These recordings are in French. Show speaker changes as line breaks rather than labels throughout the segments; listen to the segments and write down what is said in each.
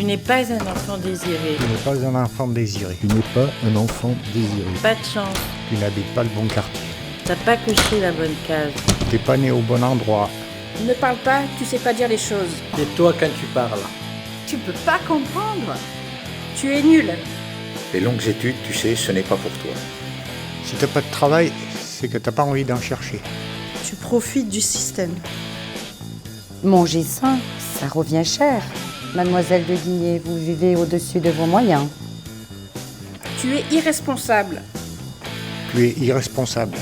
n'es pas un enfant désiré.
Tu n'es pas un enfant désiré.
Tu n'es pas un enfant désiré.
Pas de chance.
Tu n'habites pas le bon quartier.
T'as pas coché la bonne case.
T'es pas né au bon endroit.
Ne parle pas, tu sais pas dire les choses.
Et toi, quand tu parles?
Tu peux pas comprendre. Tu es nul.
Les longues études, tu sais, ce n'est pas pour toi.
Si t'as pas de travail, c'est que t'as pas envie d'en chercher.
Tu profites du système.
Manger sain, ça revient cher. Mademoiselle de Guigné, vous vivez au-dessus de vos moyens.
Tu es irresponsable.
Tu es irresponsable.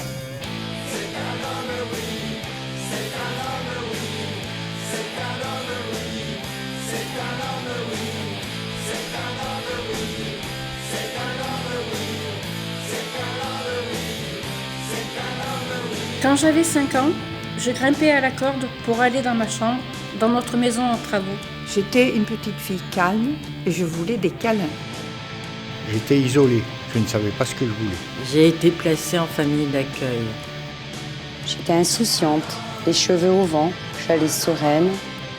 Quand j'avais 5 ans, je grimpais à la corde pour aller dans ma chambre, dans notre maison en travaux.
J'étais une petite fille calme et je voulais des câlins.
J'étais isolé. Je ne savais pas ce que je voulais.
J'ai été placée en famille d'accueil.
J'étais insouciante, les cheveux au vent, j'allais sereine,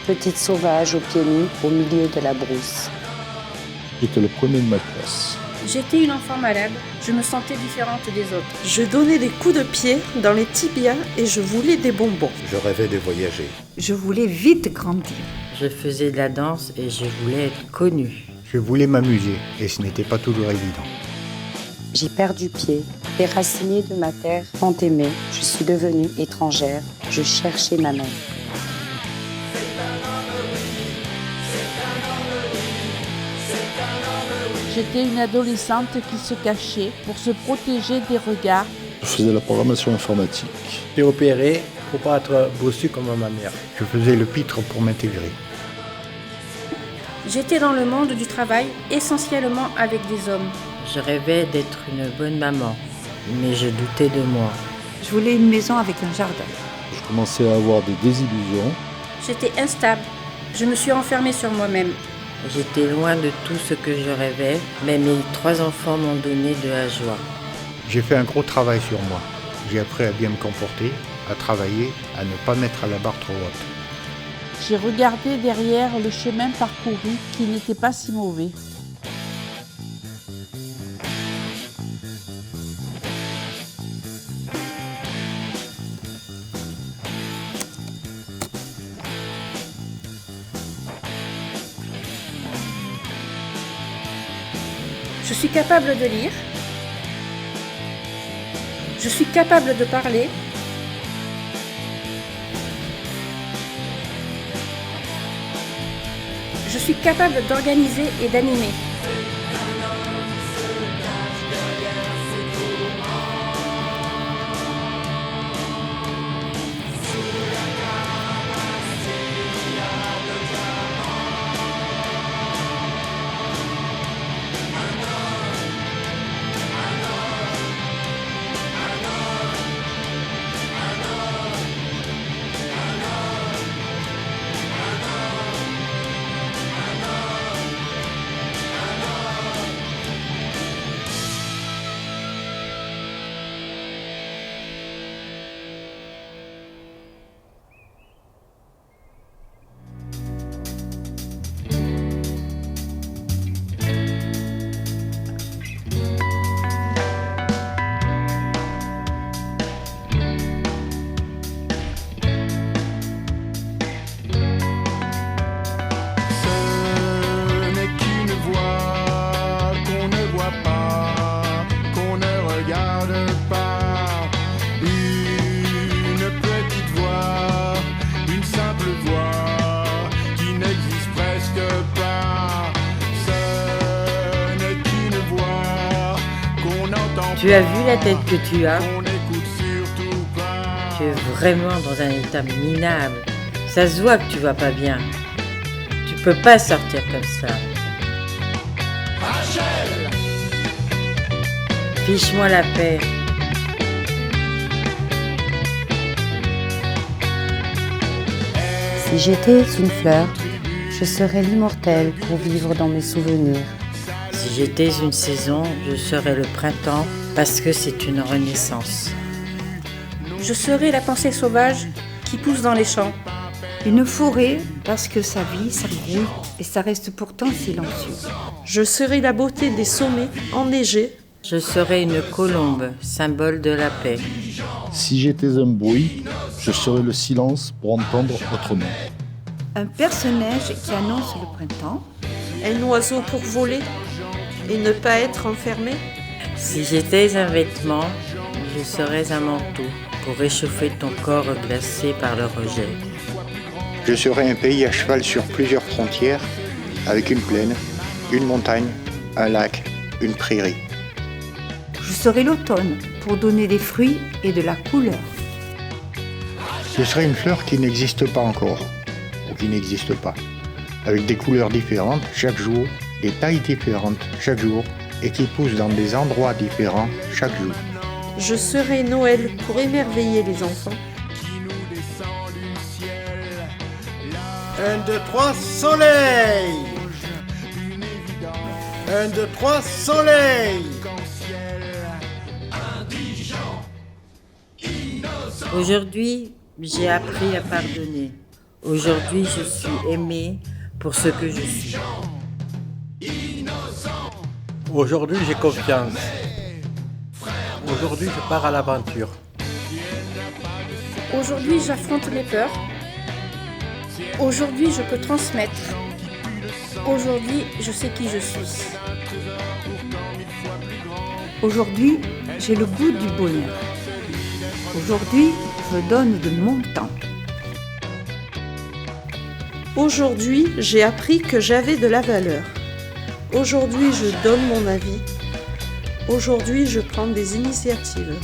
petite sauvage aux pieds nus au milieu de la brousse.
J'étais le premier de ma classe.
J'étais une enfant malade, je me sentais différente des autres.
Je donnais des coups de pied dans les tibias et je voulais des bonbons.
Je rêvais de voyager.
Je voulais vite grandir.
Je faisais de la danse et je voulais être connue.
Je voulais m'amuser et ce n'était pas toujours évident.
J'ai perdu pied, déracinée de ma terre, tant aimée, je suis devenue étrangère, je cherchais ma mère.
J'étais une adolescente qui se cachait pour se protéger des regards.
Je faisais la programmation informatique.
J'ai opéré pour pas être bossu comme ma mère.
Je faisais le pitre pour m'intégrer.
J'étais dans le monde du travail, essentiellement avec des hommes.
Je rêvais d'être une bonne maman, mais je doutais de moi.
Je voulais une maison avec un jardin.
Je commençais à avoir des désillusions.
J'étais instable. Je me suis enfermée sur moi-même.
J'étais loin de tout ce que je rêvais, mais mes 3 enfants m'ont donné de la joie.
J'ai fait un gros travail sur moi. J'ai appris à bien me comporter, à travailler, à ne pas mettre la barre trop haute.
J'ai regardé derrière le chemin parcouru qui n'était pas si mauvais.
Je suis capable de lire. Je suis capable de parler. Je suis capable d'organiser et d'animer.
Tu as vu la tête que tu as? Tu es vraiment dans un état minable. Ça se voit que tu vas pas bien. Tu peux pas sortir comme ça. Fiche-moi la paix.
Si j'étais une fleur, je serais l'immortelle pour vivre dans mes souvenirs.
Si j'étais une saison, je serais le printemps parce que c'est une renaissance.
Je serai la pensée sauvage qui pousse dans les champs.
Une forêt
parce que sa vie s'embrouille et ça reste pourtant silencieux.
Je serai la beauté des sommets enneigés.
Je serai une colombe, symbole de la paix.
Si j'étais un bruit, je serais le silence pour entendre autrement.
Un personnage qui annonce le printemps.
Un oiseau pour voler et ne pas être enfermé.
Si j'étais un vêtement, je serais un manteau pour réchauffer ton corps glacé par le rejet.
Je serai un pays à cheval sur plusieurs frontières, avec une plaine, une montagne, un lac, une prairie.
Je serai l'automne pour donner des fruits et de la couleur.
Je serai une fleur qui n'existe pas encore, ou qui n'existe pas, avec des couleurs différentes chaque jour, des tailles différentes chaque jour, et qui pousse dans des endroits différents chaque jour.
Je serai Noël pour émerveiller les enfants.
1, 2, 3, soleil! 1, 2, 3, soleil!
Aujourd'hui, j'ai appris à pardonner. Aujourd'hui, je suis aimée pour ce que je suis.
Aujourd'hui, j'ai confiance. Aujourd'hui, je pars à l'aventure.
Aujourd'hui, j'affronte mes peurs. Aujourd'hui, je peux transmettre. Aujourd'hui, je sais qui je suis.
Aujourd'hui, j'ai le goût du bonheur. Aujourd'hui, je donne de mon temps.
Aujourd'hui, j'ai appris que j'avais de la valeur. Aujourd'hui, je donne mon avis. Aujourd'hui, je prends des initiatives.